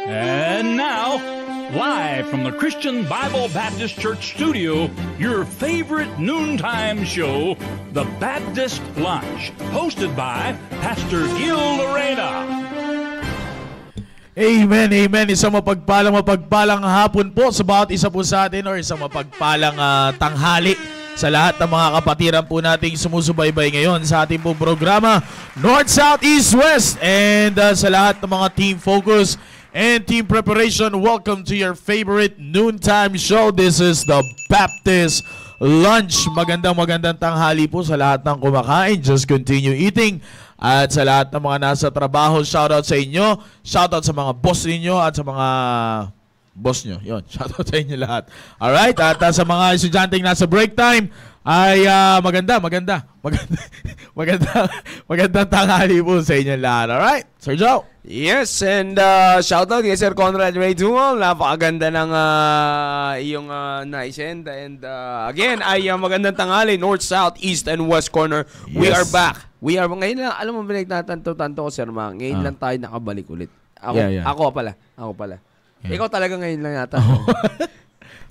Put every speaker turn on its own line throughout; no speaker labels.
And now, live from the Christian Bible Baptist Church studio, your favorite noontime show, The Baptist Lunch, hosted by Pastor Gil Lorena.
Amen, amen. Isang mapagpalang hapon po sa bawat isa po sa atin or isang mapagpalang tanghali sa lahat ng mga kapatiran po nating sumusubaybay ngayon sa ating pong programa North, South, East, West. And sa lahat ng mga team focus and team preparation, welcome to your favorite noontime show. This is the Baptist Lunch. Magandang tanghali po sa lahat ng kumakain. Just continue eating. At sa lahat ng mga nasa trabaho, shoutout sa inyo. Shoutout sa mga boss ninyo at sa mga boss nyo. Yun, shoutout sa inyo lahat. Alright, at sa mga estudyanteng nasa break time, ay magandang tanghali po sa inyo lahat. Alright, Sir Joe.
Yes, and shoutout kay Sir Conrad Ray Tumal. Napakaganda ng iyong naisend. And again, ay magandang tanghali, North, South, East, and West Corner. Yes. We are back. Ngayon lang, alam mo ba, nagtatanto ko, Sir Mang, ngayon lang tayo nakabalik ulit. Ako pala. Yeah. Ikaw talaga ngayon lang yata.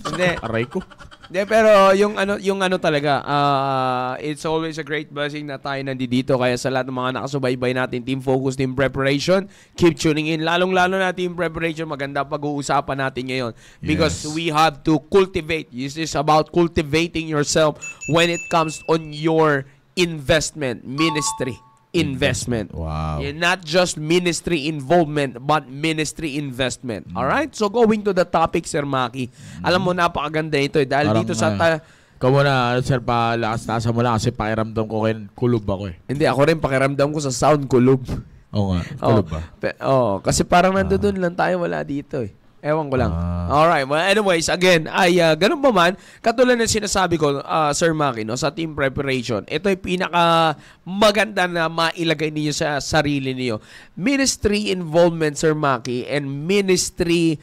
Hindi.
Aray ko.
Hindi, pero yung ano talaga, it's always a great blessing na tayo nandito. Kaya sa lahat ng mga nakasubaybay natin, team focus, team preparation, keep tuning in. Lalong-lalo na team preparation, maganda pag-uusapan natin ngayon. Because we have to cultivate. This is about cultivating yourself when it comes on your investment, ministry investment.
Wow.
Not just ministry involvement, but ministry investment. Alright? So going to the topic, Sir Maki. Alam mo, napakaganda ito eh. Dahil parang, dito sa...
Ikaw muna, Sir, palakas-tasa mo lang kasi pakiramdam ko kayo, kulub ako eh.
Hindi, ako rin pakiramdam ko sa sound kulub.
Oo nga, kulub ba?
Kasi parang nandoon lang tayo, wala dito eh. Ewan ko lang. Alright. Well, anyways, again, ay ganun pa man, katulad ng sinasabi ko, Sir Maki, no, sa team preparation, ito ay pinaka maganda na mailagay niyo sa sarili niyo. Ministry involvement, Sir Maki, and ministry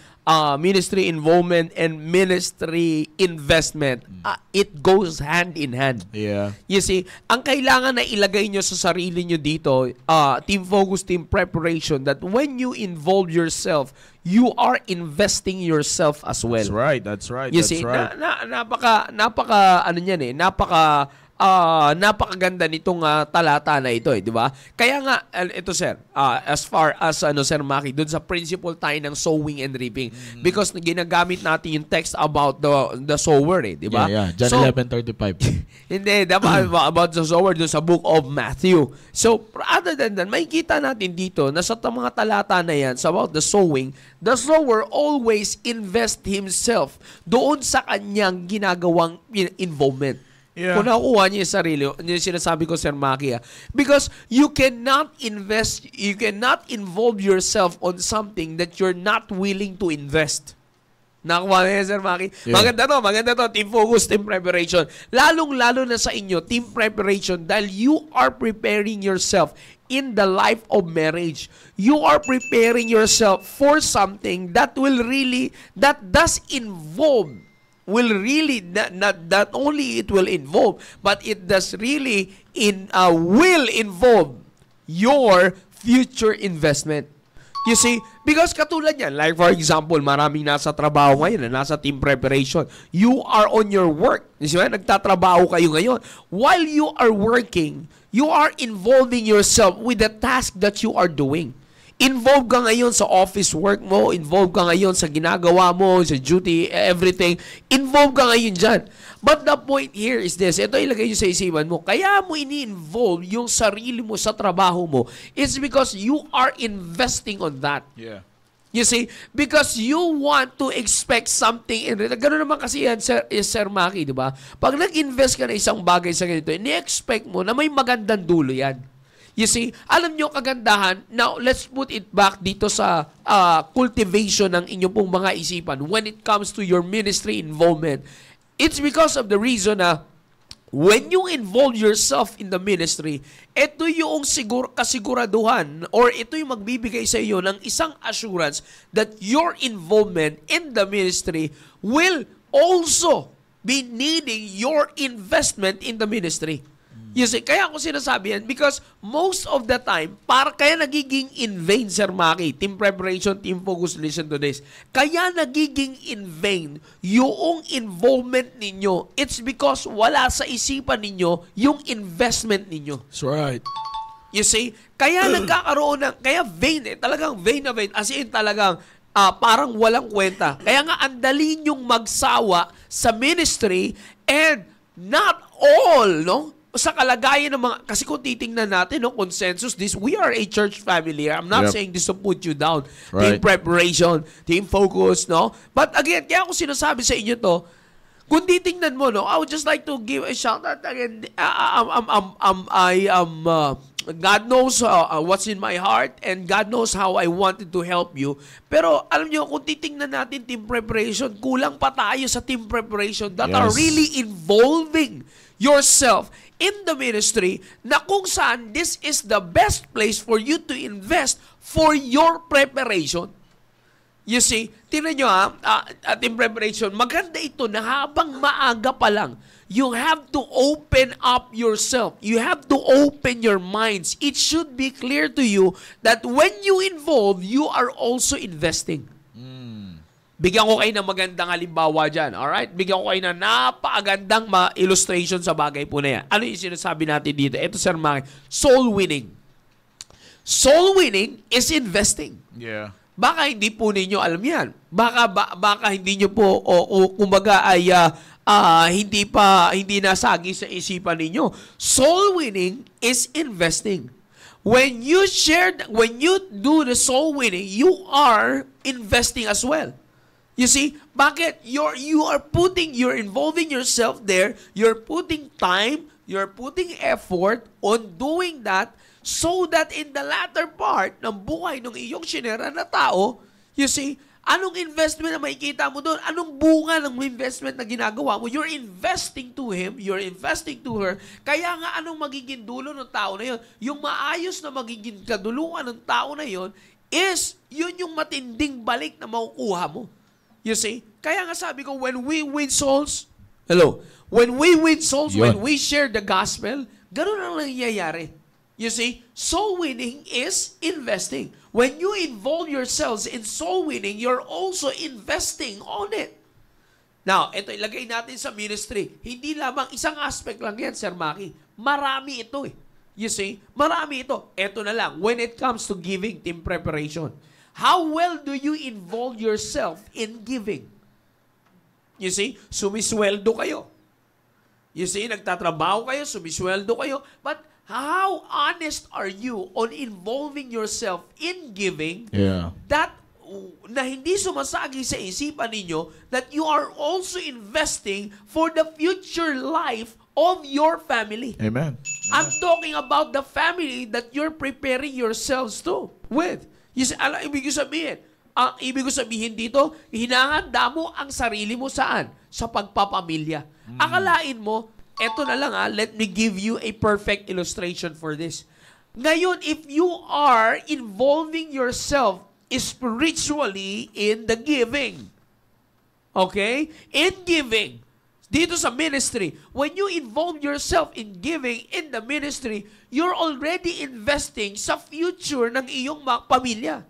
involvement and ministry investment, it goes hand in hand.
Yeah.
You see, ang kailangan na ilagay nyo sa sarili nyo dito, team focus, team preparation, that when you involve yourself, you are investing yourself as well.
That's right.
You see, napaka ano niyan eh, napakaganda nitong talata na ito eh, di ba? Kaya nga, ito sir, as far as Sir Maki, dun sa principle tayo ng sowing and reaping. Because ginagamit natin yung text about the sower eh, di ba?
Yeah. John 11:35.
Hindi, dapat about the sower dun sa book of Matthew. So, other than that, makikita natin dito na sa mga talata na yan, sa about the sower always invest himself doon sa kanyang ginagawang involvement.
Yeah.
Kung nakuha niya yung sarili, yung sinasabi ko, Sir Maki, because you cannot involve yourself on something that you're not willing to invest. Nakuha niya, Sir Maki? Yeah. Maganda to, team focus, team preparation. Lalong-lalo na sa inyo, team preparation, dahil you are preparing yourself in the life of marriage. You are preparing yourself for something that does involve not only it will involve, but it does really will involve your future investment. You see, because katulad yan, like for example, maraming nasa trabaho ngayon, nasa team preparation. You are on your work. You see, nagtatrabaho kayo ngayon. While you are working, you are involving yourself with the task that you are doing. Involved ka ngayon sa office work mo, involved ka ngayon sa ginagawa mo, sa duty, everything. Involved ka ngayon dyan. But the point here is this, ito ilagay nyo sa isipan mo, kaya mo ini-involve yung sarili mo sa trabaho mo, it's because you are investing on that.
Yeah.
You see, because you want to expect something in return. Ganoon naman kasi yan, Sir Maki, di ba? Pag nag-invest ka na isang bagay sa ganito, ini-expect mo na may magandang dulo yan. You see, alam nyo kagandahan, now let's put it back dito sa cultivation ng inyong pong mga isipan when it comes to your ministry involvement. It's because of the reason na when you involve yourself in the ministry, ito yung kasiguraduhan or ito yung magbibigay sa iyo ng isang assurance that your involvement in the ministry will also be needing your investment in the ministry. You see, kaya ako sinasabi yan because most of the time, kaya nagiging in vain, Sir Maki, team preparation, team focus, listen to this. Kaya nagiging in vain yung involvement ninyo. It's because wala sa isipan ninyo yung investment ninyo.
That's right.
You see, kaya nagkakaroon ng, kaya vain talagang vain na vain, as in talagang parang walang kwenta. Kaya nga, andali nyong magsawa sa ministry and not all, no? Sa kalagayan ng mga, kasi kung titingnan natin, no, consensus, we are a church family. I'm not saying this to put you down.
Right.
Team preparation, team focus, no? But again, kaya ako sinasabi sa inyo to, kung titingnan mo, no, I would just like to give a shout out again. God knows what's in my heart and God knows how I wanted to help you. Pero alam nyo, kung titingnan natin team preparation, kulang pa tayo sa team preparation that are really involving yourself in the ministry na kung saan this is the best place for you to invest for your preparation. You see, tingnan nyo team preparation, maganda ito na habang maaga pa lang, you have to open up yourself. You have to open your minds. It should be clear to you that when you involve, you are also investing. Bigyan ko kayo ng magandang halimbawa dyan. Alright? Bigyan ko kayo ng napakagandang illustration sa bagay po na yan. Ano yung sinasabi natin dito? Ito, Sir Maki, soul winning. Soul winning is investing.
Yeah.
Baka hindi po ninyo alam yan. Baka hindi nyo po, kumbaga ay hindi nasagi sa isipan ninyo. Soul winning is investing. When you do the soul winning, you are investing as well. You see, bakit? You're involving yourself there, you're putting time, you're putting effort on doing that so that in the latter part ng buhay ng iyong sinera na tao, you see, anong investment na makikita mo doon? Anong bunga ng investment na ginagawa mo? You're investing to him, you're investing to her. Kaya nga, anong magiging dulo ng tao na yun? Yung maayos na magiging kaduluan ng tao na yun is, yun yung matinding balik na makukuha mo. You see? Kaya nga sabi ko, when we win souls, when we win souls, when we share the gospel, ganun ang nangyayari. You see? Soul winning is investing. When you involve yourselves in soul winning, you're also investing on it. Now, ito ilagay natin sa ministry. Hindi lamang isang aspect lang yan, Sir Maki. Marami ito eh. You see? Marami ito. Ito na lang. When it comes to giving, team preparation. How well do you involve yourself in giving? You see? Sumisweldo kayo. You see? Nagtatrabaho kayo, sumisweldo kayo. But how honest are you on involving yourself in giving that na hindi sumasagi sa isipan ninyo that you are also investing for the future life of your family?
Amen.
I'm talking about the family that you're preparing yourselves with. You see, ibig sabihin? Ang ibig sabihin dito, hinahanda mo ang sarili mo saan? Sa pagpapamilya. Akalain mo, eto na lang let me give you a perfect illustration for this. Ngayon, if you are involving yourself spiritually in the giving, okay? In giving, dito sa ministry, when you involve yourself in giving in the ministry, you're already investing sa future ng iyong pamilya.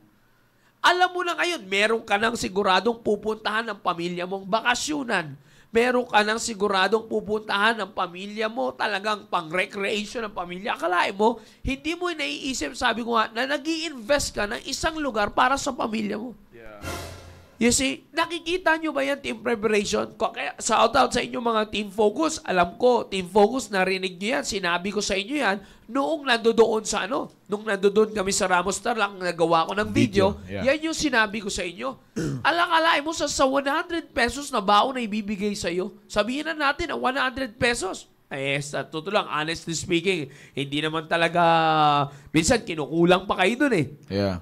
Alam mo na ngayon, meron ka nang siguradong pupuntahan ng pamilya mong bakasyunan. Meron ka nang siguradong pupuntahan ng pamilya mo, talagang pang-recreation ng pamilya. Akalain mo, hindi mo naiisip, sabi ko nga, na nag-i-invest ka ng isang lugar para sa pamilya mo. Yeah. You see, nakikita nyo ba yan, team preparation? Kaya, shout out sa inyo mga team focus. Alam ko, team focus, narinig nyo yan. Sinabi ko sa inyo yan noong nandoon sa nung nandoon kami sa Ramos Tarlac, nagawa ko ng video. Yan yung sinabi ko sa inyo. Alakalain mo sa 100 pesos na baon na ibibigay sa iyo. Sabihin na natin, 100 pesos. Sa totoo lang, honestly speaking, hindi naman talaga, minsan kinukulang pa kayo dun eh.
Yeah.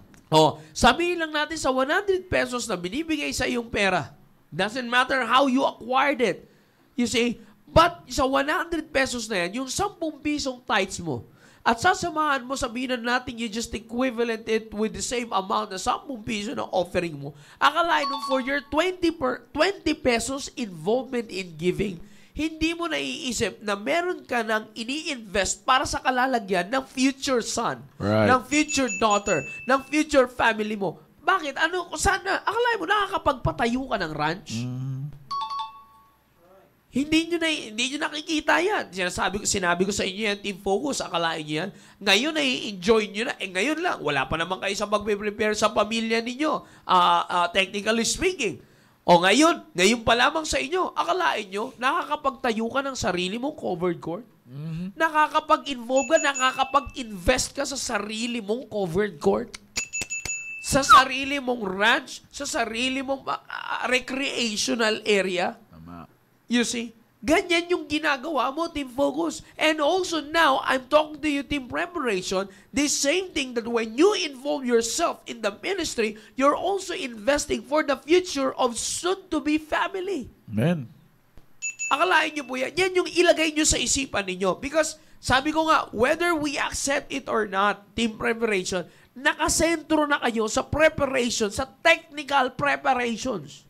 Sabihin lang natin sa 100 pesos na binibigay sa iyong pera. Doesn't matter how you acquired it. You see? But sa 100 pesos na yan, yung 10 pisong tithes mo, at sasamahan mo, sabihin na natin you just equivalent it with the same amount na 10 piso na offering mo. Akalain mo for your 20 pesos involvement in giving, hindi mo naiisip na meron ka ng ini-invest para sa kalalagyan ng future son,
Right.
ng future daughter, ng future family mo. Bakit? Sana, akalain mo, nakakapagpatayo ka ng ranch? Hindi nyo nakikita yan. Sinabi ko sa inyo yan, Team Focus, akalain nyo yan. Ngayon, nai-enjoy nyo na. Ngayon lang, wala pa naman kayo sa pag-prepare sa pamilya ninyo, technically speaking. O ngayon pa lamang sa inyo, akalain nyo, nakakapagtayo ka ng sarili mong covered court? Nakakapag-involve ka, nakakapag-invest ka sa sarili mong covered court? Sa sarili mong ranch? Sa sarili mong recreational area? You see? Ganyan yung ginagawa mo, Team Focus. And also now, I'm talking to you, Team Preparation, the same thing that when you involve yourself in the ministry, you're also investing for the future of soon-to-be family.
Amen.
Akalain nyo po yan. Yan yung ilagay nyo sa isipan ninyo. Because sabi ko nga, whether we accept it or not, Team Preparation, nakasentro na kayo sa preparation, sa technical preparations.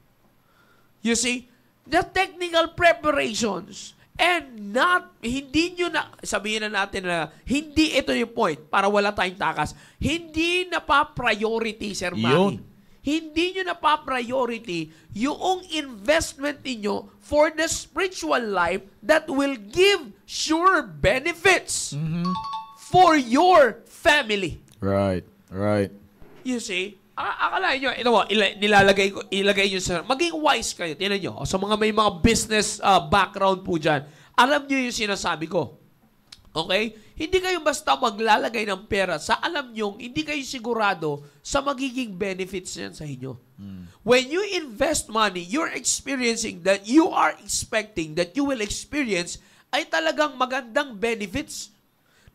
You see? The technical preparations and hindi nyo na, sabihin na natin na, hindi ito yung point para wala tayong takas. Hindi na pa-priority, Sir Manny. Hindi nyo na pa-priority yung investment ninyo for the spiritual life that will give sure benefits for your family.
Right.
You see? Akalain nyo, ito mo, ilagay nyo sa, maging wise kayo, tinan nyo, sa mga may mga business background po dyan, alam nyo yung sinasabi ko. Okay? Hindi kayo basta maglalagay ng pera sa alam nyo, hindi kayo sigurado sa magiging benefits yan sa inyo. When you invest money, you're experiencing that you are expecting that you will experience ay talagang magandang benefits.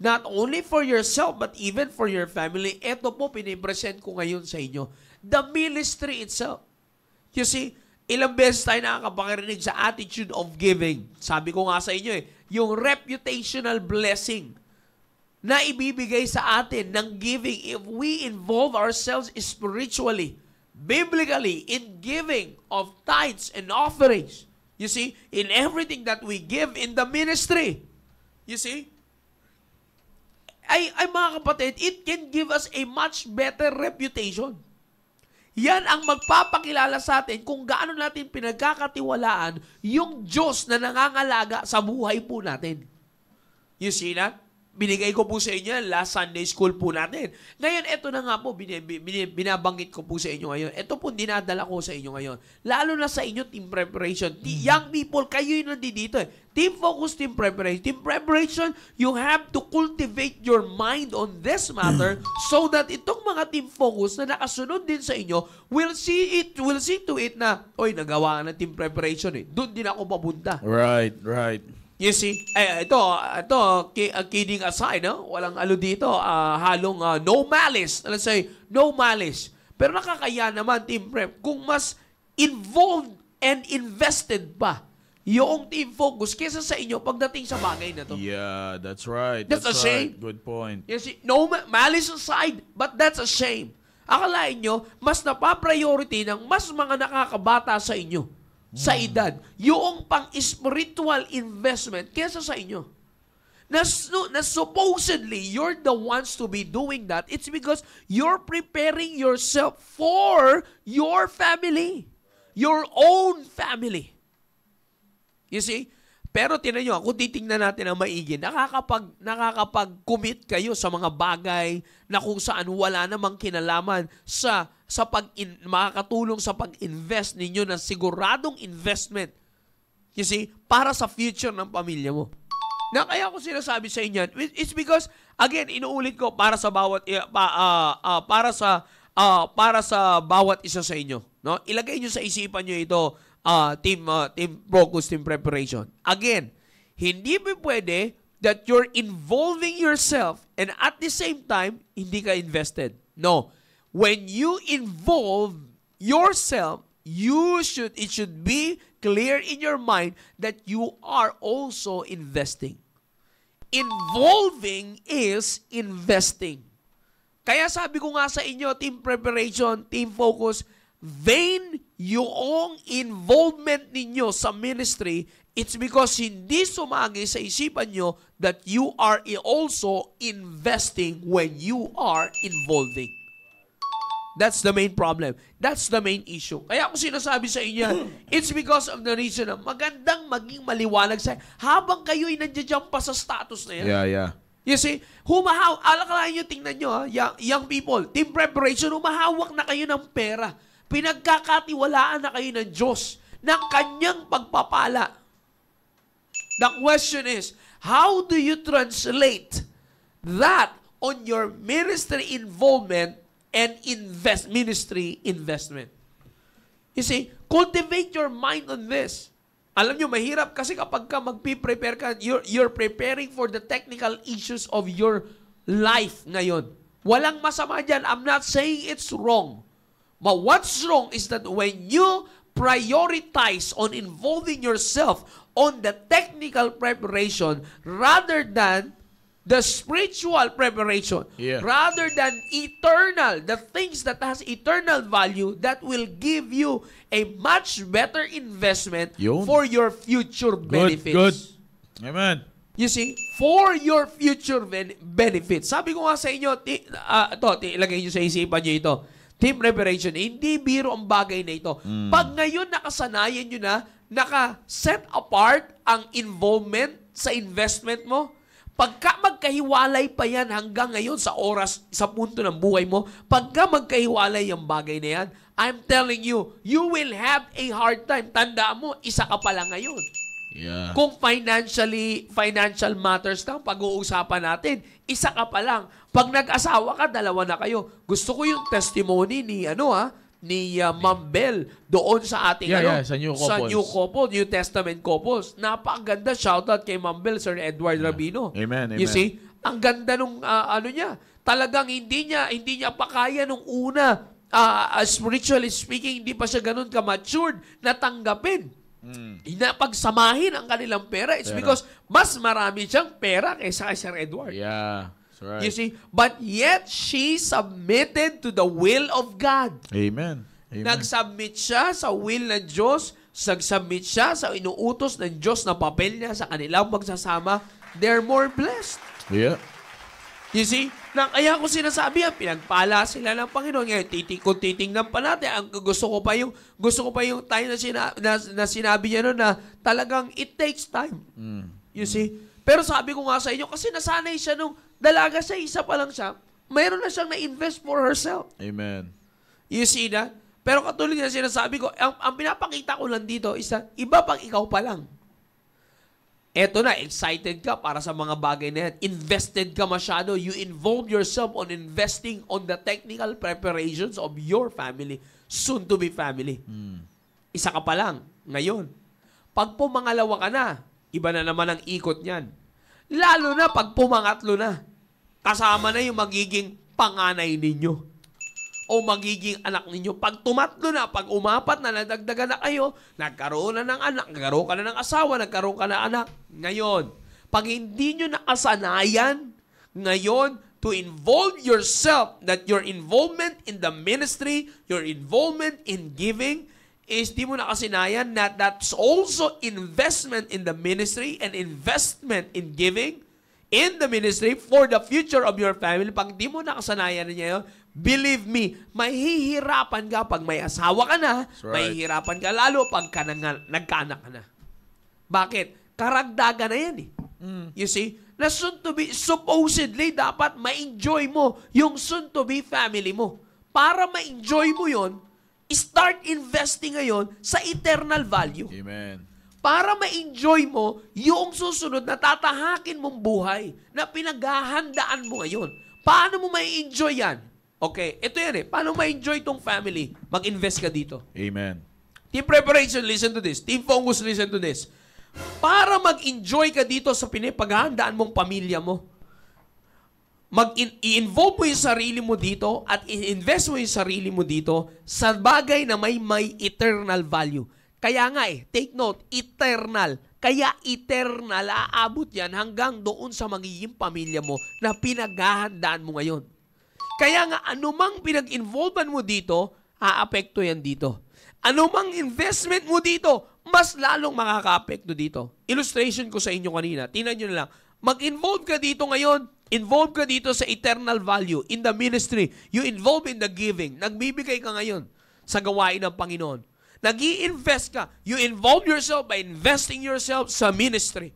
Not only for yourself, but even for your family. Ito po, pinipresent ko ngayon sa inyo. The ministry itself. You see, ilang beses tayo nakakapakirinig sa attitude of giving. Sabi ko nga sa inyo yung reputational blessing na ibibigay sa atin ng giving if we involve ourselves spiritually, biblically, in giving of tithes and offerings. You see, in everything that we give in the ministry. You see, ay mga kapatid, it can give us a much better reputation. Yan ang magpapakilala sa atin kung gaano natin pinagkakatiwalaan yung Diyos na nangangalaga sa buhay po natin. You see that? Binigay ko po sa inyo last Sunday school po natin. Ngayon, ito na nga po, binabanggit ko po sa inyo ngayon. Ito po dinadala ko sa inyo ngayon. Lalo na sa inyo, Team Preparation. Young people, kayo yung nandito Team Focus, Team Preparation. Team Preparation, you have to cultivate your mind on this matter so that itong mga Team Focus na nakasunod din sa inyo will see to it na, oy, nagawa ng Team Preparation Doon din ako papunta.
Right.
You see, ito, kidding aside, no? Walang dito, halong no malice. Let's say, no malice. Pero nakakaya naman, Team Prep, kung mas involved and invested pa yung Team Focus kesa sa inyo pagdating sa bagay na to.
Yeah, that's right.
That's a shame.
Good point.
You see, no malice aside, but that's a shame. Akalain nyo, mas napapriority ng mas mga nakakabata sa inyo. Sa edad, yung pang-spiritual investment kesa sa inyo. Na supposedly, you're the ones to be doing that. It's because you're preparing yourself for your family. Your own family. You see? Pero tinan nyo, kung titingnan natin ang maigi, nakakapag-commit kayo sa mga bagay na kung saan wala namang kinalaman sa makakatulong sa pag-invest ninyo ng siguradong investment. You see? Para sa future ng pamilya mo. Na kaya ko sinasabi sa inyo, it's because, again, inuulit ko para sa bawat bawat isa sa inyo. No? Ilagay nyo sa isipan nyo ito, Team Focus, Team Preparation. Again, hindi ba pwede that you're involving yourself and at the same time, hindi ka invested. No. When you involve yourself, it should be clear in your mind that you are also investing. Involving is investing. Kaya sabi ko nga sa inyo, Team Preparation, Team Focus, vain yung involvement ninyo sa ministry, it's because hindi sumagi sa isipan nyo that you are also investing when you are involving. That's the main problem. That's the main issue. Kaya ako sinasabi sa inyo, it's because of the reason na magandang maging maliwanag sa habang kayo'y nandiyan pa sa status na yan.
Yeah.
You see, alakalain nyo, tingnan nyo, young people, team preparation, humahawak na kayo ng pera. Pinagkakatiwalaan na kayo ng Diyos, ng kanyang pagpapala. The question is, how do you translate that on your ministry involvement and ministry investment? You see, cultivate your mind on this. Alam nyo, mahirap kasi kapag ka magpi-prepare ka, you're preparing for the technical issues of your life ngayon. Walang masama dyan. I'm not saying it's wrong. But what's wrong is that when you prioritize on involving yourself on the technical preparation rather than the spiritual preparation, rather than eternal, the things that has eternal value that will give you a much better investment for your future benefits.
Good. Amen.
You see, for your future benefits. Sabi ko nga sa inyo, ilagay nyo sa isipan nyo ito. Team preparation, hindi biro ang bagay na ito. Pag ngayon nakasanayan nyo na, naka-set apart ang involvement sa investment mo, pagka magkahiwalay pa yan hanggang ngayon sa oras, sa punto ng buhay mo, pagka magkahiwalay yung bagay na yan, I'm telling you, you will have a hard time. Tandaan mo, isa ka pa lang ngayon.
Yeah.
Kung financial matters lang, pag-uusapan natin, isa ka pa lang. Pag nag-asawa ka, dalawa na kayo. Gusto ko yung testimony ni Ma'am Bell doon sa ating
sa New Couples.
Sa New Couple, New Testament Couples. Napakaganda. Shoutout kay Ma'am Bell, Sir Edward Rabino.
Amen.
You see, ang ganda nung niya. Talagang hindi niya pa kaya nung una, spiritually speaking, hindi pa siya ganun ka-matured na tanggapin. Na pagsamahin ang kanilang pera. It's because mas marami siyang pera kaysa kay Sir Edward.
Yeah. Right.
You see, but yet she submitted to the will of God.
Amen.
Nag-submit siya sa will ng Diyos, nag-submit siya sa inuutos ng Diyos na papel niya sa kanilang magsasama. They're more blessed.
Yeah.
You see, kaya ko sinasabi yan, pinagpala sila ng Panginoon. Ngayon, kung titingnan pa natin, gusto ko pa yung tayo na sinabi niya noon na talagang it takes time. You see? Pero sabi ko nga sa inyo, kasi nasanay siya nung dalaga siya, isa pa lang siya, mayroon na siyang na-invest for herself.
Amen.
You see that? Pero katulad na sinasabi ko, ang pinapakita ko lang dito is that iba pang ikaw pa lang. Eto na, excited ka para sa mga bagay na yan. Invested ka masyado. You involve yourself on investing on the technical preparations of your family, soon-to-be family. Isa ka pa lang, ngayon. Pag pumangalawa ka na, iba na naman ang ikot niyan. Lalo na pag pumangatlo na, kasama na yung magiging panganay ninyo o magiging anak ninyo. Pag tumatlo na, pag umapat na, nadagdagan na kayo, nagkaroon na ng anak, nagkaroon ka na ng asawa, nagkaroon ka na anak. Ngayon, pag hindi nyo nakasanayan, ngayon, to involve yourself, that your involvement in the ministry, your involvement in giving, is di mo nakasinayan na that's also investment in the ministry and investment in giving in the ministry for the future of your family. Pag di mo nakasanayan niya yun, believe me, mahihirapan ka pag may asawa ka na, mahihirapan ka lalo pag nagkaanak ka na. Bakit? Karagdagan na yan eh. You see? Na soon to be, supposedly, dapat ma-enjoy mo yung soon to be family mo. Para ma-enjoy mo yon, start investing ngayon sa eternal value.
Amen.
Para ma-enjoy mo yung susunod na tatahakin mong buhay na pinaghahandaan mo ngayon. Paano mo ma-enjoy yan? Okay, ito yan eh. Paano ma-enjoy itong family? Mag-invest ka dito.
Amen.
Team preparation, listen to this. Team focus, listen to this. Para mag-enjoy ka dito sa pinapaghahandaan mong pamilya mo, i-involve mo yung sarili mo dito at i-invest mo yung sarili mo dito sa bagay na may eternal value. Kaya nga take note, eternal. Kaya eternal, aabot yan hanggang doon sa magiging pamilya mo na pinaghahandaan mo ngayon. Kaya nga, anumang pinag-involvean mo dito, aapekto yan dito. Anumang investment mo dito, mas lalong makaka-apekto dito. Illustration ko sa inyo kanina. Tingnan nyo na lang. Mag-involve ka dito ngayon. Involve ka dito sa eternal value, in the ministry. You involve in the giving. Nagbibigay ka ngayon sa gawain ng Panginoon. Nag-i-invest ka. You involve yourself by investing yourself sa ministry.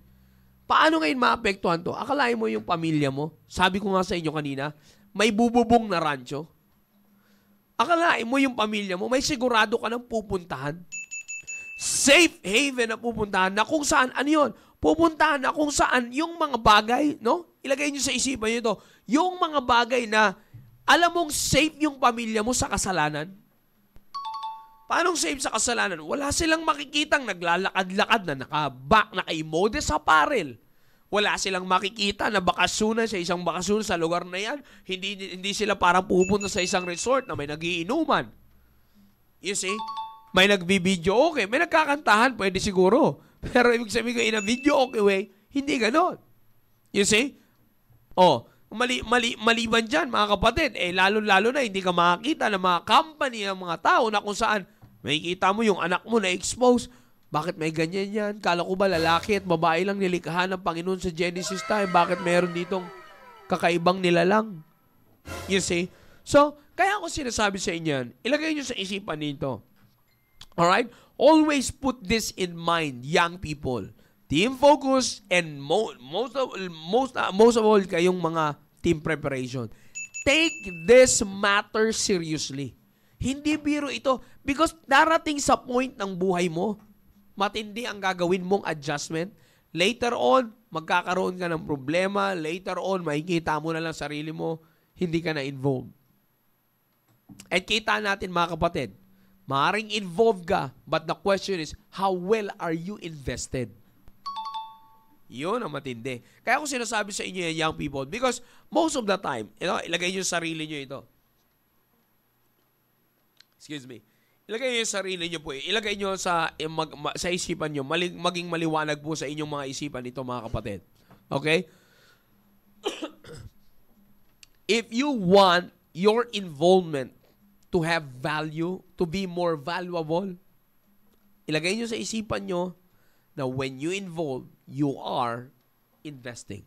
Paano ngayon maapektuhan to? Akalain mo yung pamilya mo. Sabi ko nga sa inyo kanina, may bububong na rancho. Akalain mo yung pamilya mo, may sigurado ka ng pupuntahan. Safe haven na pupuntahan na kung saan, ano yun? Pupuntahan na kung saan yung mga bagay, no? Ilagay nyo sa isipan nyo ito, yung mga bagay na alam mong safe yung pamilya mo sa kasalanan. Paano safe sa kasalanan? Wala silang makikitang naglalakad-lakad na naka-modest apparel. Wala silang makikita na bakasyonan sa isang bakasyon sa lugar na yan. Hindi sila parang pupunta sa isang resort na may nagiinuman. You see? May nagbi-video okay, may nagkakantahan, pwede siguro. Pero ibig sabihin ko, in a video okay way, hindi ganon. You see? Oh, maliban dyan, mga kapatid, lalo-lalo na hindi ka makakita ng mga company, ng mga tao na kung saan makikita mo yung anak mo na expose. Bakit may ganyan yan? Kala ko ba lalaki at babae lang nilikhahan ng Panginoon sa Genesis time? Bakit meron ditong kakaibang nilalang? You see? So, kaya ako sinasabi sa inyo yan, ilagay nyo sa isipan nito. Alright? Always put this in mind, young people. Team focus and most of all kayong mga team preparation. Take this matter seriously. Hindi biro ito because darating sa point ng buhay mo, matindi ang gagawin mong adjustment. Later on, magkakaroon ka ng problema. Later on, makikita mo na lang sarili mo, hindi ka na involved. At kita natin mga kapatid, maaaring involved ka, but the question is, how well are you invested? Yun ang matindi. Kaya ako sinasabi sa inyo yan, young people, because most of the time, ilagay nyo sa sarili nyo ito. Excuse me. Ilagay nyo yung sarili nyo po. Ilagay nyo sa isipan nyo. Maging maliwanag po sa inyong mga isipan ito, mga kapatid. Okay? If you want your involvement to have value, to be more valuable, ilagay nyo sa isipan nyo na when you involve, you are investing.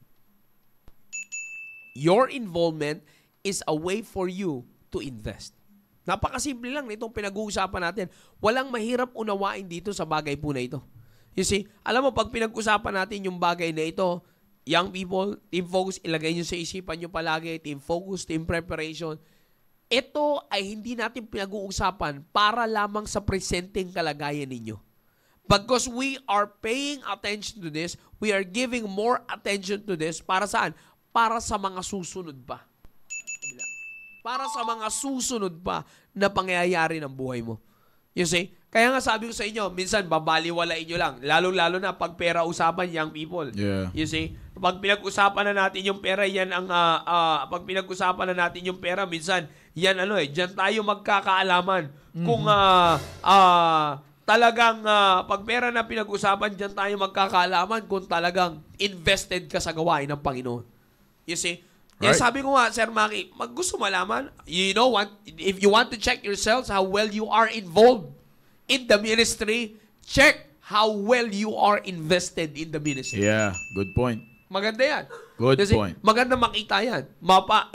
Your involvement is a way for you to invest. Napakasimple lang nitong pinag-uusapan natin. Walang mahirap unawain dito sa bagay po na ito. You see, alam mo, pag pinag-usapan natin yung bagay na ito, young people, team focus, ilagay nyo sa isipan nyo palagi, team focus, team preparation, ito ay hindi natin pinag-uusapan para lamang sa presenteng kalagayan ninyo. Because we are paying attention to this, we are giving more attention to this, para saan? Para sa mga susunod pa. Para sa mga susunod pa na pangyayari ng buhay mo. You see? Kaya nga sabi ko sa inyo, minsan babaliwalain nyo lang. Lalo-lalo na pag pera usapan, young people.
Yeah.
You see? Pag pinag-usapan na natin yung pera, yan ang pag pinag-usapan na natin yung pera, minsan yan diyan tayo magkakaalaman. Kung talagang pag pera na pinag-usapan, diyan tayo magkakaalaman kung talagang invested ka sa gawain ng Panginoon. You see?
Right.
Sabi ko nga, Sir Maki, gusto malaman, you know what, if you want to check yourselves how well you are involved in the ministry, check how well you are invested in the ministry.
Yeah, good point.
Maganda yan.
Good
Kasi
point.
maganda makita yan.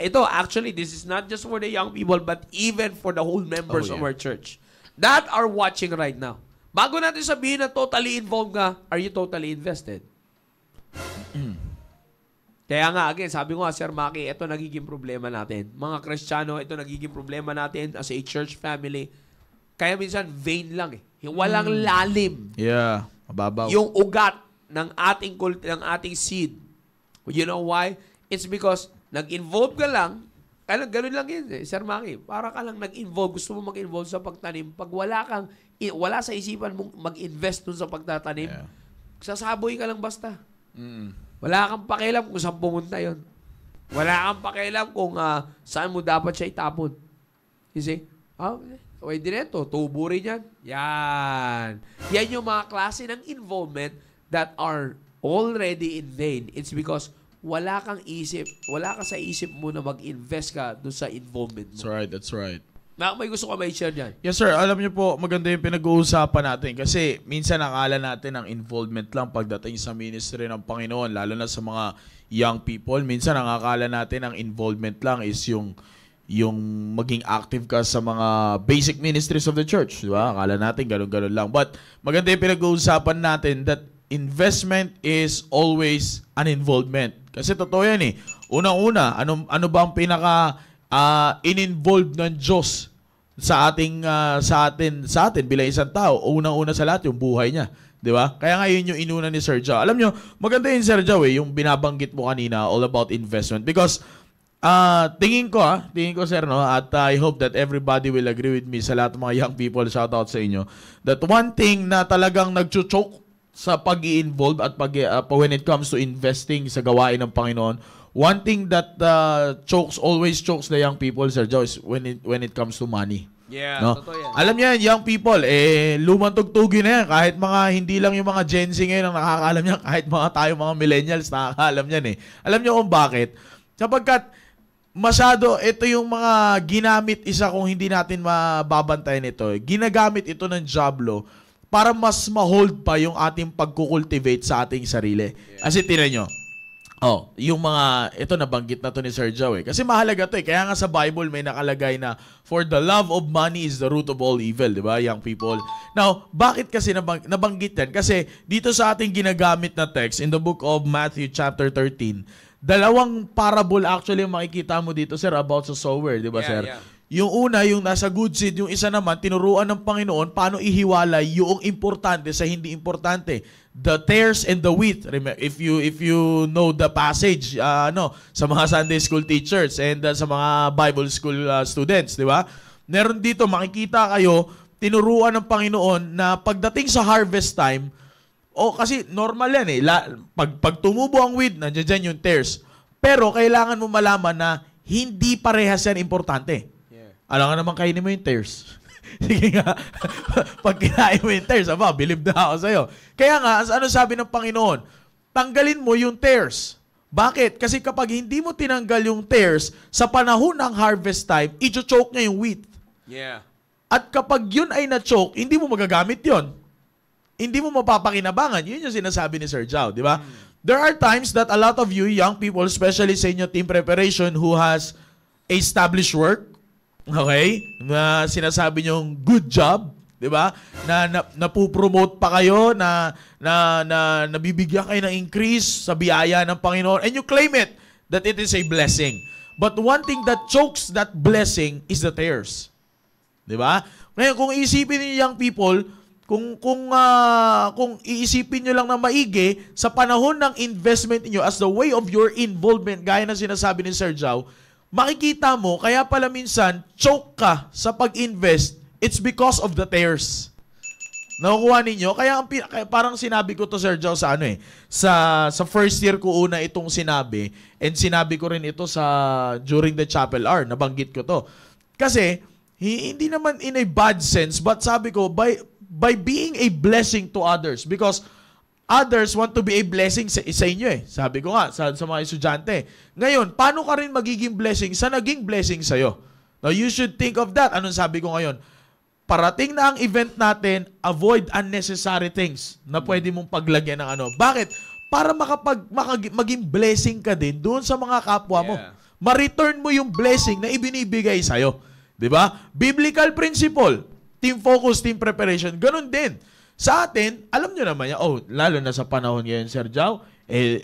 Ito, actually, this is not just for the young people, but even for the whole members of our church that are watching right now. Bago natin sabihin na totally involved ka, are you totally invested? Kaya nga, again, sabi ko nga, Sir Maki, ito nagiging problema natin. Mga Kristiyano, ito nagiging problema natin as a church family. Kaya minsan, vain lang eh. Walang lalim.
Yeah, mababaw.
Yung ugat ng ating seed. You know why? It's because nag-involve ka lang, kaya ganun lang yun eh, Sir Maki. Para ka lang nag-involve, gusto mo mag-involve sa pagtanim. Pag wala sa isipan mong mag-invest dun sa pagtatanim, sasaboy ka lang basta. Wala kang pakialam kung saan pumunta yun. Wala kang pakialam kung saan mo dapat siya itapon. You see? Pwede rin ito. Tubo rin yan. Yan. Yan yung mga klase ng involvement that are already in vain. It's because wala ka sa isip mo na mag-invest ka doon sa involvement mo.
That's right.
May gusto ka may share dyan?
Yes sir, alam niyo po, maganda yung pinag-uusapan natin kasi minsan akala natin ang involvement lang pagdating sa ministry ng Panginoon, lalo na sa mga young people. Minsan ang akala natin ang involvement lang is yung maging active ka sa mga basic ministries of the church, di ba? Akala natin ganun-ganun lang. But maganda yung pinag-uusapan natin that investment is always an involvement. Kasi totoo yan eh. Unang-una, ano ba ang pinaka in-involved ng Diyos sa atin bilang isang tao? Unang-una sa lahat yung buhay niya, 'di ba? Kaya nga yun yung inuna ni Sir Joe. Alam nyo, maganda yung Sir Joe yung binabanggit mo kanina all about investment because tingin ko sir no, at I hope that everybody will agree with me, sa lahat ng mga young people, shout out sa inyo, that one thing na talagang nagcho-choke sa pag-i-involve at when it comes to investing sa gawain ng Panginoon, one thing that always chokes the young people, Sir Joe, is when it comes to money.
Yeah,
no?
totoo yan.
Alam niyo yan, young people, lumang tugtugin na yan. Kahit hindi lang yung mga Gen Z ngayon ang nakakaalam yan, kahit tayo mga millennials nakakaalam yan eh. Alam niyo kung bakit? Sapagkat masyado, ito yung mga ginamit, isa kung hindi natin mababantayan ito, ginagamit ito ng Diablo para mas ma-hold pa yung ating pagkukultivate sa ating sarili. Kasi tinan nyo, yung mga, ito nabanggit na to ni Sir Joe eh. Kasi mahalaga to eh. Kaya nga sa Bible may nakalagay na, for the love of money is the root of all evil. Di ba, young people? Now, bakit kasi nabanggit yan? Kasi dito sa ating ginagamit na text, in the book of Matthew chapter 13, dalawang parable actually yung makikita mo dito, sir, about sa sower. Di ba, sir? Yeah. Yung una, yung nasa good seed, yung isa naman, tinuruan ng Panginoon paano ihiwalay yung importante sa hindi importante. The tares and the wheat. If you know the passage, sa mga Sunday school teachers and sa mga Bible school students, di ba? Meron dito, makikita kayo, tinuruan ng Panginoon na pagdating sa harvest time, kasi normal yan eh. Pag tumubo ang wheat, nandiyan dyan yung tares. Pero kailangan mo malaman na hindi parehas yan importante. Alam nga naman kainin mo yung tares. Sige nga, pag kinain mo yung tares, believe na ako sa'yo. Kaya nga, ano sabi ng Panginoon? Tanggalin mo yung tares. Bakit? Kasi kapag hindi mo tinanggal yung tares, sa panahon ng harvest time, i-choke niya yung wheat.
Yeah.
At kapag yun ay na-choke, hindi mo magagamit yun. Hindi mo mapapakinabangan. Yun yung sinasabi ni Sir Joe, di ba? There are times that a lot of you, young people, especially sa inyo team preparation, who has established work, okay? Na sinasabi nyong good job, 'di ba? Na napupromote pa kayo, na nabibigyan kayo ng increase sa biyaya ng Panginoon, and you claim it that it is a blessing. But one thing that chokes that blessing is the tares. 'Di ba? Ngayon kung iisipin niyo, young people, kung iisipin niyo lang na maigi sa panahon ng investment niyo as the way of your involvement, gaya ng sinasabi ni Sir Joe, makikita mo, kaya pala minsan, choke ka sa pag-invest, it's because of the tares. Nakukuha ninyo? Kaya parang sinabi ko to, Sir Joe, sa first year ko una itong sinabi, and sinabi ko rin ito during the chapel hour, nabanggit ko to. Kasi, hindi naman in a bad sense, but sabi ko, by being a blessing to others, because others want to be a blessing sa inyo eh. Sabi ko nga, sa mga estudyante. Ngayon, paano ka rin magiging blessing sa naging blessing sa'yo? Now, you should think of that. Anong sabi ko ngayon? Parating na ang event natin, avoid unnecessary things na pwede mong paglagyan ng Bakit? Para maging blessing ka din doon sa mga kapwa mo. Ma-return mo yung blessing na ibinibigay sa'yo. Diba? Biblical principle. Team focus, team preparation. Ganun din. Sa atin, alam nyo naman yan, lalo na sa panahon ngayon, Sir Joe,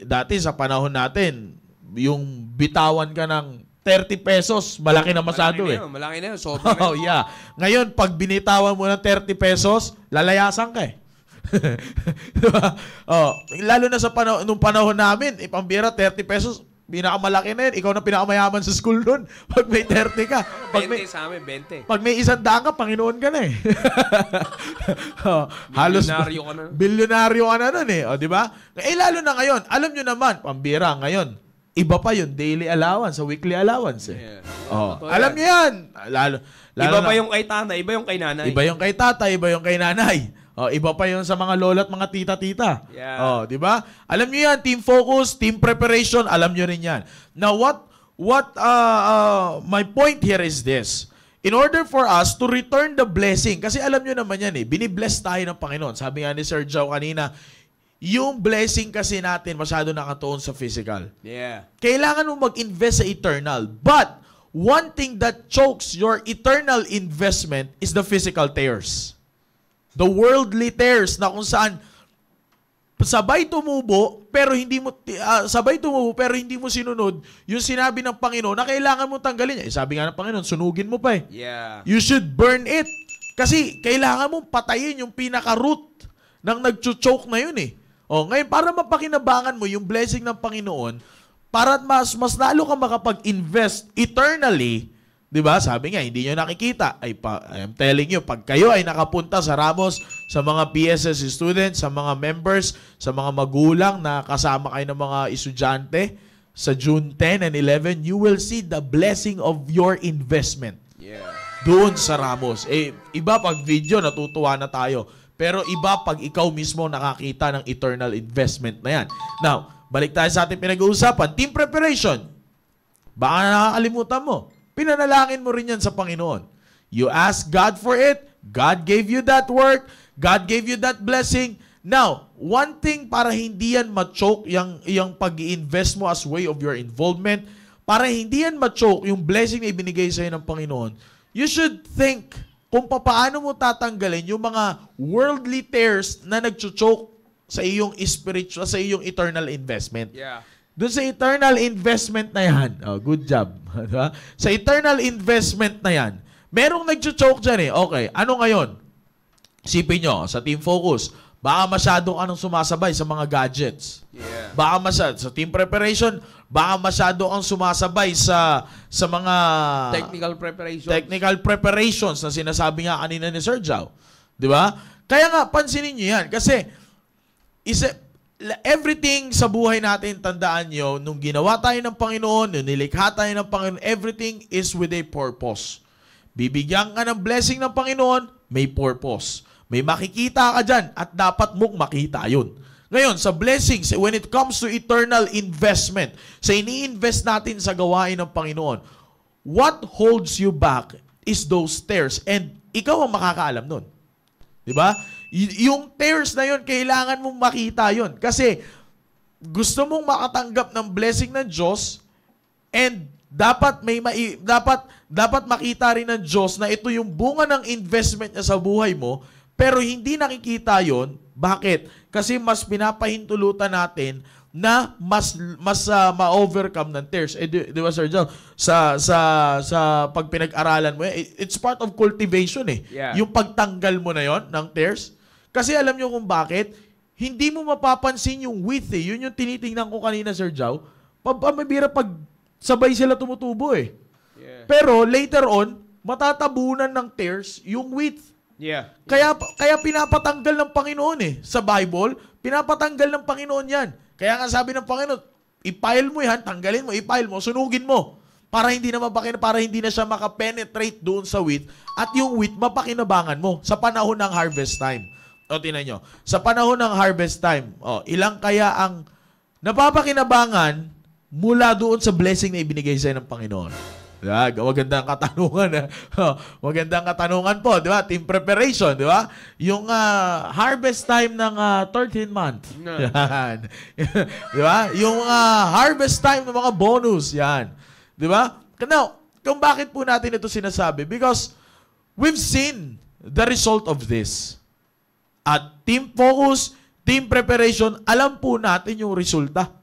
dati sa panahon natin, yung bitawan ka ng 30 pesos, malaki na masyado
Malaki na yun, sobrang
yeah. Ngayon, pag binitawan mo ng 30 pesos, lalayasan ka eh. Diba? Lalo na sa nung panahon namin, pambira 30 pesos, pinakamalaki na yun. Ikaw na pinakamayaman sa school nun. Pag may 30 ka.
20 sa amin, 20.
Pag may 100 ka, Panginoon ka na eh. Halos
bilyonaryo ka na.
Bilyonaryo ka na nun eh. Di ba? Lalo na ngayon, alam nyo naman, pambira ngayon, iba pa yun, daily allowance, sa weekly allowance eh. Yeah. Alam nyo yan.
Iba pa yung kay tatay, iba yung kay nanay.
Iba yung kay tatay, iba yung kay nanay. Iba pa yun sa mga lola at mga tita-tita.
Yeah.
Di ba? Alam niyo yan, team focus, team preparation, alam niyo rin yan. Now, what my point here is this. in order for us to return the blessing, kasi alam nyo naman yan binibless tayo ng Panginoon. Sabi nga ni Sir Joe kanina, yung blessing kasi natin masyado nakatuon sa physical.
Yeah.
Kailangan mo mag-invest sa eternal. But, one thing that chokes your eternal investment is the physical tares. The worldly tares na kung saan sabay tumubo pero hindi mo sinunod yung sinabi ng Panginoon na kailangan mo tanggalin. Sabi nga ng Panginoon, sunugin mo pa
Yeah.
You should burn it. Kasi kailangan mong patayin yung pinaka-root ng nagchuchoke na yun ngayon, para mapakinabangan mo yung blessing ng Panginoon, para mas lalo ka makapag-invest eternally, di ba? Sabi nga, hindi nyo nakikita. I'm telling you, pag kayo ay nakapunta sa Ramos, sa mga PSS students, sa mga members, sa mga magulang na kasama kayo ng mga estudyante, sa June 10 and 11, you will see the blessing of your investment.
Yeah.
Doon sa Ramos. Iba pag video, natutuwa na tayo. Pero iba pag ikaw mismo nakakita ng eternal investment na yan. Now, balik tayo sa ating pinag-uusapan. Team preparation. Baka nakakalimutan mo. Pinanalangin mo rin yan sa Panginoon. You ask God for it. God gave you that work. God gave you that blessing. Now, one thing para hindi yan ma-choke yung pag-i-invest mo as way of your involvement, para hindi yan ma-choke yung blessing na ibinigay sa'yo ng Panginoon, you should think kung paano mo tatanggalin yung mga worldly tares na nag-choke sa iyong spiritual, sa iyong eternal investment.
Yeah.
Doon sa eternal investment na yan, good job. Sa eternal investment na yan, merong nag-choke dyan Okay, ano ngayon? Sipin nyo, sa Team Focus, baka masyado ka nang sumasabay sa mga gadgets.
Yeah.
Baka masyado, sa team preparation, baka masyado kang sumasabay sa mga technical preparations na sinasabi nga kanina ni Sir Jao. Di ba? Kaya nga, pansinin nyo yan. Kasi, everything sa buhay natin, tandaan nyo, nung ginawa tayo ng Panginoon, nung nilikha tayo ng Panginoon, everything is with a purpose. Bibigyan ka ng blessing ng Panginoon, may purpose. May makikita ka dyan at dapat mong makita yun. Ngayon, sa blessings, when it comes to eternal investment, sa ini-invest natin sa gawain ng Panginoon, what holds you back is those tares. And ikaw ang makakaalam nun. Diba? Yung tares na yun, kailangan mong makita yun. Kasi gusto mong makatanggap ng blessing ng Diyos and dapat makita rin ng Diyos na ito yung bunga ng investment niya sa buhay mo, pero hindi nakikita yon. Bakit? Kasi mas pinapahintulutan natin na mas ma-overcome ng tears. Di ba, Sir John? Sa pag pinag-aralan mo, it's part of cultivation
Yeah.
Yung pagtanggal mo na yon ng tears. Kasi alam nyo kung bakit? Hindi mo mapapansin yung width Yun yung tinitingnan ko kanina, Sir Jao. Mabira pag sabay sila tumutubo
Yeah.
Pero later on, matatabunan ng tears yung width.
Yeah.
Kaya pinapatanggal ng Panginoon sa Bible, pinapatanggal ng Panginoon yan. Kaya nga sabi ng Panginoon, i-file mo yan, tanggalin mo, i-file mo, sunugin mo. Para hindi na siya makapenetrate doon sa wheat at yung wheat mapakinabangan mo sa panahon ng harvest time. O, tingnan nyo. Sa panahon ng harvest time, ilang kaya ang napapakinabangan mula doon sa blessing na ibinigay sa'yo ng Panginoon? Magandang katanungan. Magandang katanungan po, di ba? Team preparation, di ba? Yung harvest time ng 13 month.
No.
Yan. Di ba? Yung harvest time ng mga bonus, yan. Di ba? Now, kung bakit po natin ito sinasabi? Because we've seen the result of this. At team focus, team preparation, alam po natin yung resulta.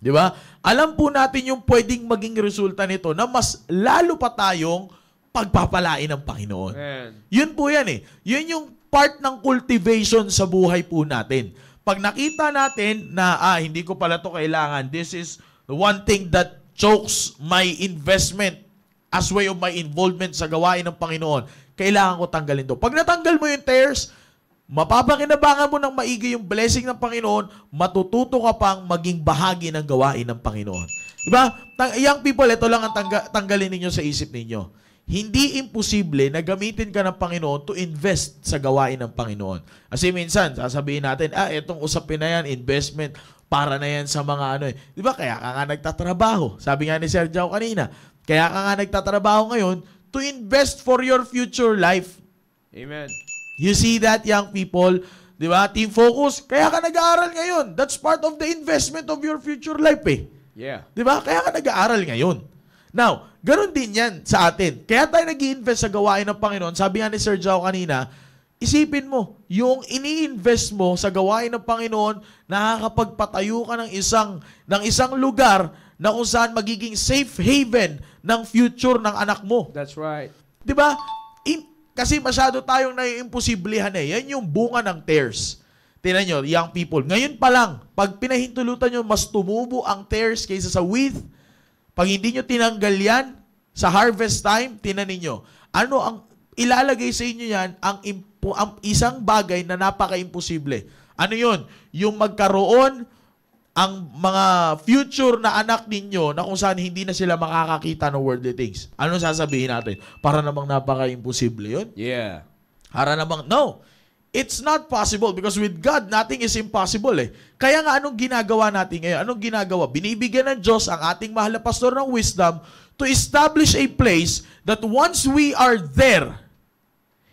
Di ba? Alam po natin yung pwedeng maging resulta nito na mas lalo pa tayong pagpapalain ng Panginoon.
Man.
Yun po yan Yun yung part ng cultivation sa buhay po natin. Pag nakita natin na, hindi ko pala to kailangan, this is the one thing that chokes my investment as way of my involvement sa gawain ng Panginoon, kailangan ko tanggalin to. Pag natanggal mo yung tares, mapapakinabangan mo ng maigi yung blessing ng Panginoon, matututo ka pang maging bahagi ng gawain ng Panginoon. Diba? Young people, ito lang ang tanggalin ninyo sa isip ninyo. Hindi imposible na gamitin ka ng Panginoon to invest sa gawain ng Panginoon. Kasi minsan, sasabihin natin, itong usapin na yan, investment, para na yan sa mga Diba? Kaya ka nga nagtatrabaho. Sabi nga ni Sir Jao kanina, kaya ka nga nagtatrabaho ngayon to invest for your future life.
Amen.
You see that, young people? Di ba? Team Focus, kaya ka nag-aaral ngayon. That's part of the investment of your future life eh.
Yeah.
Di ba? Kaya ka nag-aaral ngayon. Now, ganun din yan sa atin. Kaya tayo nag-i-invest sa gawain ng Panginoon. Sabi nga ni Sir Jao kanina, isipin mo, yung ini-invest mo sa gawain ng Panginoon, nakakapagpatayo ka ng isang lugar na kung saan magiging safe haven ng future ng anak mo.
That's right.
Di ba? Kasi masyado tayong naiimposiblihan eh. Yan yung bunga ng tares. Tingnan nyo, young people. Ngayon pa lang, pag pinahintulutan nyo, mas tumubo ang tares kaysa sa wheat. Pag hindi nyo tinanggal yan, sa harvest time, tingnan ninyo. Ano ang ilalagay sa inyo yan, ang isang bagay na napaka-imposible. Ano yun? Yung magkaroon ang mga future na anak ninyo na kung saan hindi na sila makakakita ng worldly things. Ano sasabihin natin? Para namang napaka-imposible yun?
Yeah.
Para namang, no. It's not possible because with God, nothing is impossible eh. Kaya nga, anong ginagawa natin ngayon? Anong ginagawa? Binibigyan ng Diyos ang ating mahal na pastor ng wisdom to establish a place that once we are there,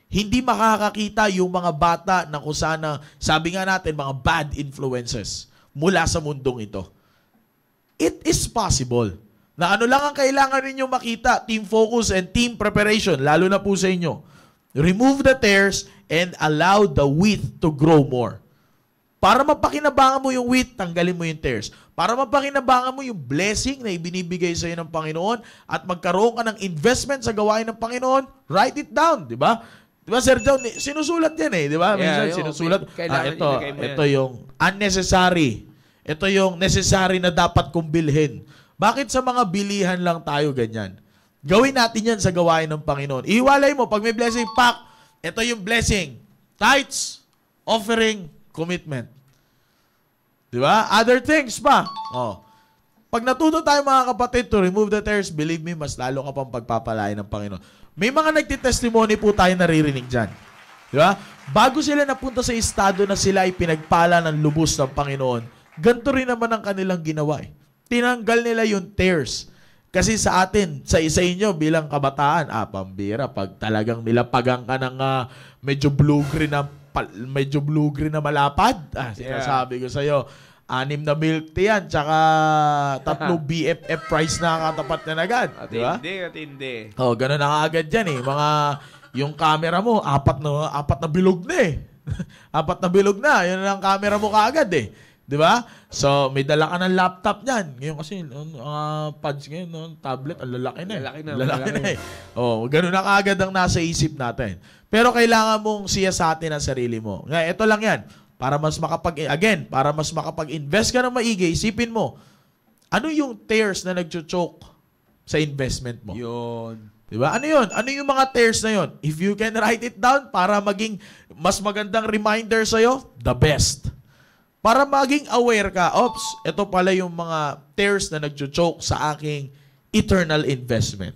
hindi makakakita yung mga bata na kung sana, sabi nga natin, mga bad influences mula sa mundong ito. It is possible. Na ano lang ang kailangan ninyo makita, team focus and team preparation, lalo na po sa inyo. Remove the tares and allow the wheat to grow more. Para mapakinabangan mo yung wheat, tanggalin mo yung tares. Para mapakinabangan mo yung blessing na ibinibigay sa iyo ng Panginoon at magkaroon ka ng investment sa gawain ng Panginoon, write it down, di ba? Di ba, Sir John, sinusulat yan eh, di ba?
Yeah,
minsan sinusulat. Ito
yan.
yung unnecessary. Ito yung necessary na dapat kong bilhin. Bakit sa mga bilihan lang tayo ganyan? Gawin natin yan sa gawain ng Panginoon. Ihiwalay mo, pag may blessing, pak, ito yung blessing. Tithes, offering, commitment. Di ba? Other things pa. Oh. Pag natuto tayo mga kapatid to remove the tares, believe me, mas lalo ka pang pagpapalain ng Panginoon. May mga nagtitestimony po tayo naririnig dyan. Di ba? Bago sila napunta sa estado na sila ay pinagpala ng lubos ng Panginoon, ganito rin naman ang kanilang ginawa eh. Tinanggal nila yung tares. Kasi sa atin, sa isa inyo bilang kabataan, pambira, pag talagang nilapagang ka ng medyo blue-green na malapad, sinasabi ko sa'yo, 6 na milk tea yan, tsaka 3 BFF price na katapat na agad. Di ba?
Atindi.
Oh, ganun na agad yan eh. Yung camera mo, 4 na bilog na eh. 4 na bilog na. Yun ang camera mo kaagad eh. Di ba? So, may dala ka ng laptop niyan. Ngayon kasi, pads ngayon, tablet, ang lalaki na eh. Lalaki na eh. Oh, ganun na kaagad ang nasa isip natin. Pero kailangan mong siyasatin ang sarili mo. Ngayon, ito lang yan. Para mas makapag-invest ka ng maigi, isipin mo, ano yung tares na nagcho-choke sa investment mo?
Yun.
Diba? Ano yun? Ano yung mga tares na yun? If you can write it down para maging mas magandang reminder sa'yo, the best. Para maging aware ka, ito pala yung mga tares na nagcho-choke sa aking eternal investment.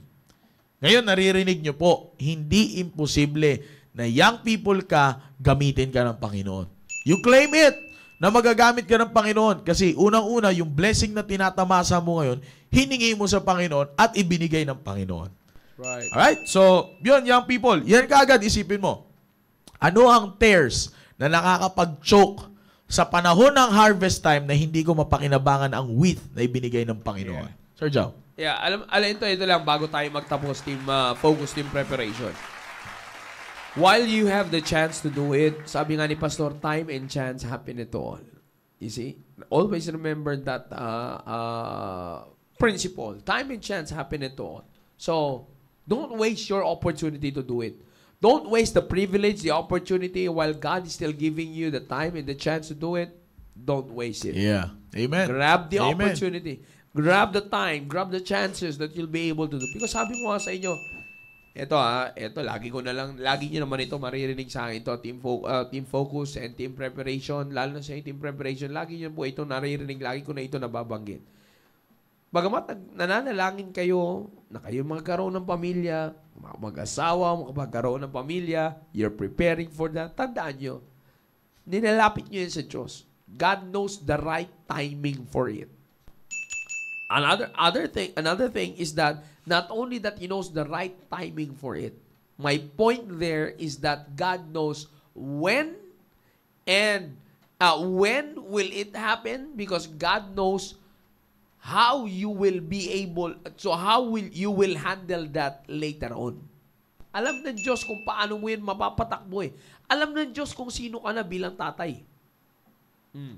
Ngayon, naririnig nyo po, hindi imposible na young people ka, gamitin ka ng Panginoon. You claim it na magagamit ka ng Panginoon kasi unang-una, yung blessing na tinatamasa mo ngayon, hiningi mo sa Panginoon at ibinigay ng Panginoon.
Right.
Alright? So, yun, young people, yan kaagad isipin mo. Ano ang tares na nakakapag-choke sa panahon ng harvest time na hindi ko mapakinabangan ang wheat na ibinigay ng Panginoon?
Yeah.
Sir Jao.
Yeah, ito lang bago tayo magtapos focus team preparation. While you have the chance to do it, sabi nga ni Pastor, time and chance happen it all. You see? Always remember that principle. Time and chance happen it all. So, don't waste your opportunity to do it. Don't waste the privilege, the opportunity, while God is still giving you the time and the chance to do it. Don't waste it.
Yeah. Amen.
Grab the
Amen.
opportunity. Grab the time. Grab the chances that you'll be able to do. Because sabi ko nga sa inyo, ito, lagi nyo naman ito maririnig sa akin ito, team focus and team preparation, lalo na sa team preparation, lagi nyo po ito naririnig, lagi ko na ito nababanggit. Bagamat nananalangin kayo na kayo magkaroon ng pamilya, mag-asawa, magkaroon ng pamilya, you're preparing for that, tandaan nyo, nilalapit nyo yan sa Diyos. God knows the right timing for it. Another thing is that not only that He knows the right timing for it. My point there is that God knows when and when will it happen, because God knows how you will be able, so how will you will handle that later on. Alam ng Diyos kung paano mo yun mapapatakbo eh. Alam ng Diyos kung sino ka na bilang tatay.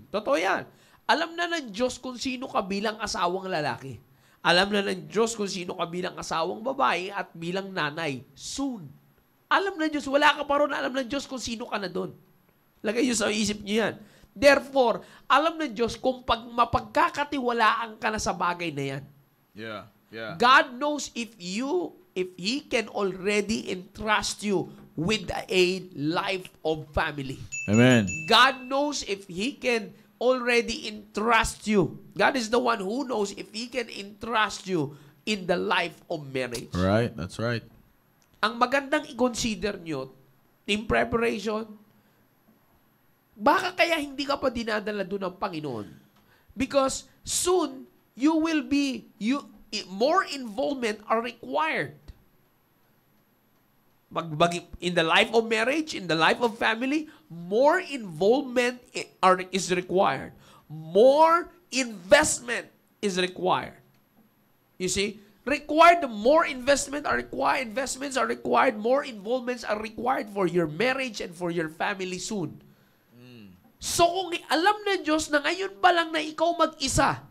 Totoo yan. Alam na ng Diyos kung sino ka bilang asawang lalaki. Alam na ng Diyos kung sino ka bilang asawang babae at bilang nanay. Soon. Alam na Diyos. Wala ka pa ron. Alam ng Diyos kung sino ka na doon. Lagay nyo sa isip nyo yan. Therefore, alam ng Diyos kung mapagkakatiwalaan ka na sa bagay na yan.
Yeah.
God knows if He can already entrust you with a life of family.
Amen.
God knows if He can already entrust you. God is the one who knows if He can entrust you in the life of marriage.
Right, that's right.
Ang magandang i-consider nyo, team preparation, baka kaya hindi ka pa dinadala doon ng Panginoon. Because soon, more involvement are required. In the life of marriage, in the life of family, more involvement is required. More investment is required. You see, more investments are required, more involvements are required for your marriage and for your family soon. So kung alam ng Diyos na ngayon pa lang na ikaw mag-isa,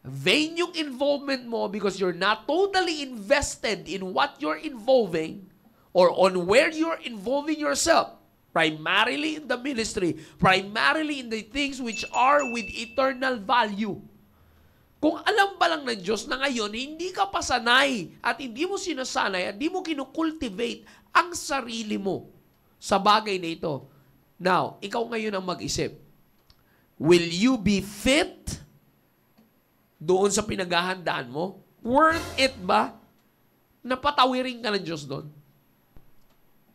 vain yung involvement mo because you're not totally invested in what you're involving, or on where you're involving yourself, primarily in the ministry, primarily in the things which are with eternal value. Kung alam pa lang ng Diyos na ngayon, hindi ka pasanay at hindi mo sinasanay at hindi mo kinukultivate ang sarili mo sa bagay na ito. Now, ikaw ngayon ang mag-isip. Will you be fit doon sa pinaghahandaan mo? Worth it ba na patawirin ka ng Diyos doon?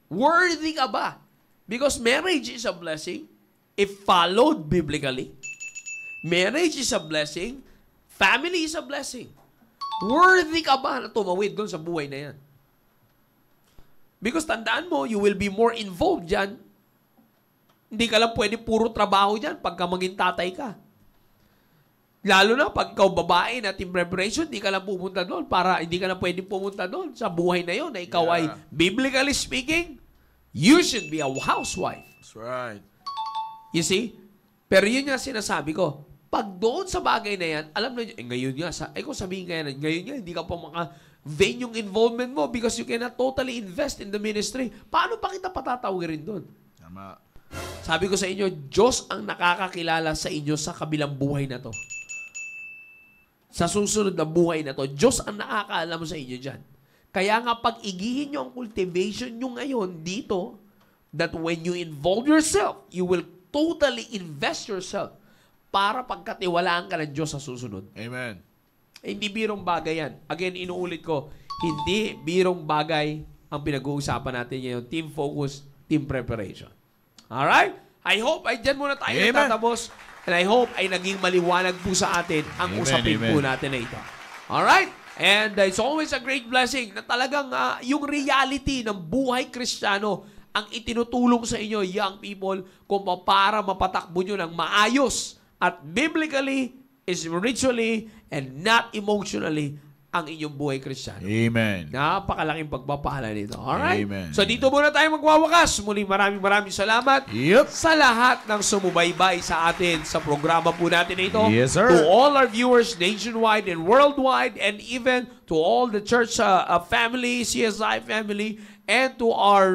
Worthy ka ba? Because marriage is a blessing if followed biblically. Marriage is a blessing. Family is a blessing. Worthy ka ba na tumawid doon sa buhay na yan? Because tandaan mo, you will be more involved dyan. Hindi ka lang pwede puro trabaho dyan pagka maging tatay ka. Lalo na pag ikaw babae na team preparation, hindi ka lang pumunta doon hindi ka na pwede pumunta doon sa buhay na yon na ikaw ay, biblically speaking, you should be a housewife.
That's right.
You see? Pero yun nga sinasabi ko, pag doon sa bagay na yan, alam na ngayon nga, kung sabihin kaya ngayon nga, hindi ka pa vain yung involvement mo because you cannot totally invest in the ministry. Paano pa kita patatawirin doon?
Tama.
Sabi ko sa inyo, Diyos ang nakakakilala sa inyo sa kabilang buhay na to. Sa susunod na buhay na to, Diyos ang nakakaalam sa inyo dyan. Kaya nga pag-igihin nyo ang cultivation nyo ngayon dito, that when you involve yourself, you will totally invest yourself para pagkatiwalaan ka ng Diyos sa susunod.
Amen.
Hindi birong bagay yan. Again, inuulit ko, hindi birong bagay ang pinag-uusapan natin ngayon. Team focus, team preparation. Alright? I hope ay dyan muna tayo tatapos. And I hope ay naging maliwanag po sa atin ang usapin po natin na ito. Alright? And it's always a great blessing na talagang yung reality ng buhay Kristiyano ang itinutulong sa inyo, young people, kung para mapatakbo nyo ng maayos at biblically, spiritually, and not emotionally ang inyong buhay Kristiyano.
Amen.
Napakalaking pagpapala nito. Alright?
Amen.
So dito muna tayo magwawakas. Muli maraming salamat sa lahat ng sumubaybay sa atin sa programa po natin ito.
Yes, sir.
To all our viewers nationwide and worldwide, and even to all the church family, CSI family, and to our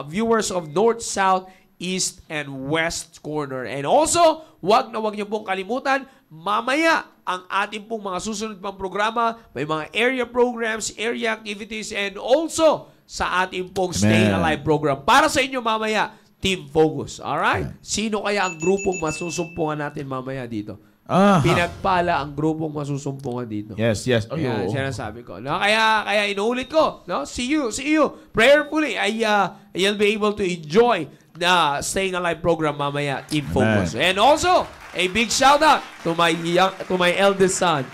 viewers of North, South, East, and West corner. And also, wag niyo pong kalimutan, mamaya ang ating pong mga susunod pang programa, may mga area programs, area activities, and also sa ating pong Stay Alive program. Para sa inyo mamaya, Team Focus. Alright? Sino kaya ang grupong masusumpungan natin mamaya dito? Pinagpala ang grupong masusumpungan dito.
Yes.
Ayan, sinasabi ko. No? Kaya inuulit ko. No? See you. Prayerfully, you'll be able to enjoy Staying Alive program mamaya, Team Focus. And also, a big shout out to my eldest son,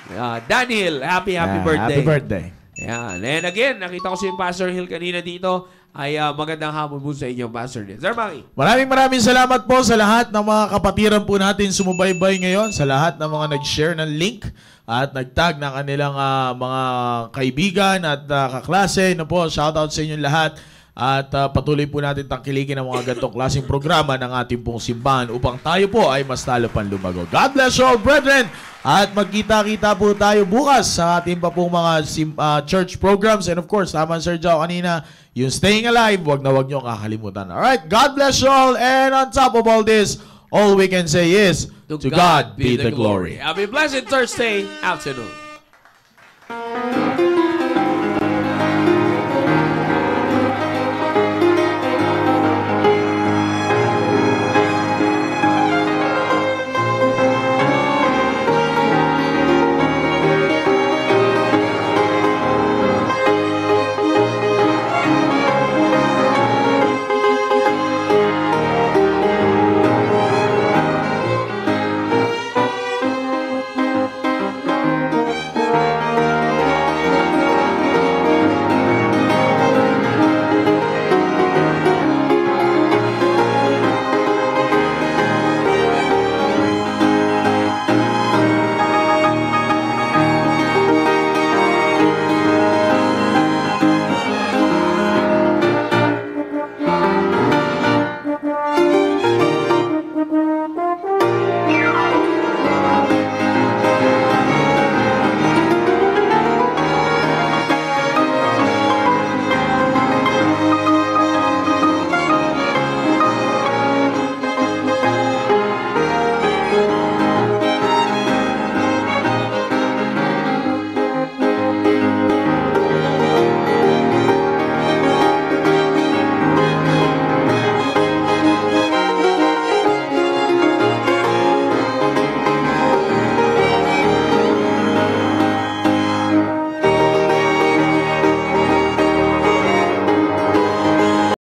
Daniel. Happy birthday.
Happy birthday.
Yan. And again, nakita ko si Pastor Hill kanina dito. Ay magandang hapon po sa inyo, Pastor Hill. Sir Maki.
Maraming salamat po sa lahat ng mga kapatiran po natin sumubaybay ngayon, sa lahat ng mga nag-share ng link at nag-tag ng kanilang mga kaibigan at kaklase. No po, shout out sa inyo lahat. At patuloy po natin tangkilikin ang mga ganitong klaseng programa ng ating pong simbahan upang tayo po ay mas talo pang lumago. God bless you all, brethren! At magkita-kita po tayo bukas sa ating pa pong mga church programs. And of course, tama Sir Joe kanina, yung Staying Alive, wag nyo kakalimutan. Alright, God bless you all. And on top of all this, all we can say is, to God be the glory.
Have a blessed Thursday afternoon.